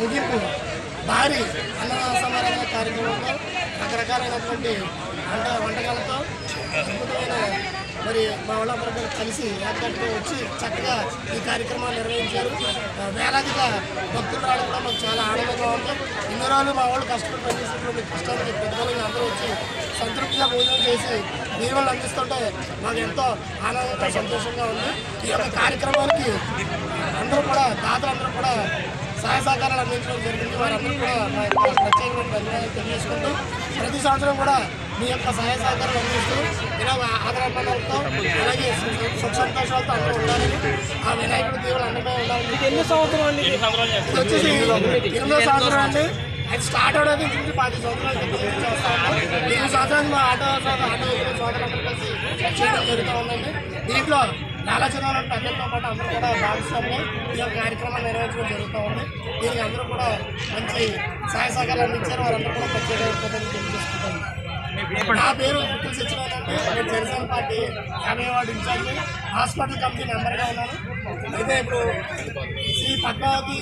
ముగింపు భారీ అన్న సమారాధన కార్యక్రమంలో రకరకాలైనటువంటి వంటకాలతో అద్భుతమైన మరి మా వాళ్ళందరూ కలిసి ఏర్పాటుతో వచ్చి చక్కగా ఈ కార్యక్రమాన్ని నిర్వహించారు. వేలాదిగా భక్తులు రావడం కూడా మాకు చాలా ఆనందంగా ఉంది. ఇన్ని రోజులు మా వాళ్ళు కష్టపడి పనిచేసినటువంటి కష్టానికి పెద్దవాళ్ళు అందరూ వచ్చి సంతృప్తిగా భోజనం చేసి దీవెనలు అందిస్తుంటే మాకు ఎంతో ఆనందంగా సంతోషంగా ఉంది. ఈ యొక్క కార్యక్రమానికి అందరూ కూడా దాతలందరూ కూడా సహాయ సహకారాలు అందించడం జరిగింది. వారందరూ కూడా మా యొక్క ప్రత్యేకమైన ధన్యవాదాలు తెలియజేసుకుంటూ ప్రతి సంవత్సరం కూడా మీ యొక్క సహాయ సహకారాలు అందిస్తూ ఇలా ఆదరణతో అలాగే సుఖ సంతోషాలతో అందరూ ఉండాలని ఆ వినాయకుడి దేవులు అందరికీ ఉండాలని. ఎన్ని సంవత్సరం అండి? ఇది వచ్చేసి 8వ సంవత్సరం అండి. అది స్టార్ట్ అవడానికి ఇంచుమించు 10 సంవత్సరాలు చేస్తాము. 8 సంవత్సరాలు మా ఆటో సోదరులందరూ కలిసి చేయడం జరుగుతూ ఉందండి. దీంట్లో చాలా చిన్న పెద్దలతో పాటు అందరూ కూడా భాగస్వామ్యం ఈ యొక్క కార్యక్రమాన్ని నిర్వహించడం జరుగుతూ ఉంది. దీనికి అందరూ కూడా మంచి సహాయ సహకారాలు అందించారు. వారందరూ కూడా ప్రత్యేక తెలియజేసుకుంటారు. నా పేరు పుట్టుల సత్యనారాయణ అండి. నేను జనసేన పార్టీ 50వ వార్డు ఇన్ఛార్జి, హాస్పిటల్ కమిటీ మెంబర్గా ఉన్నాను. అయితే ఇప్పుడు శ్రీ పద్మావతి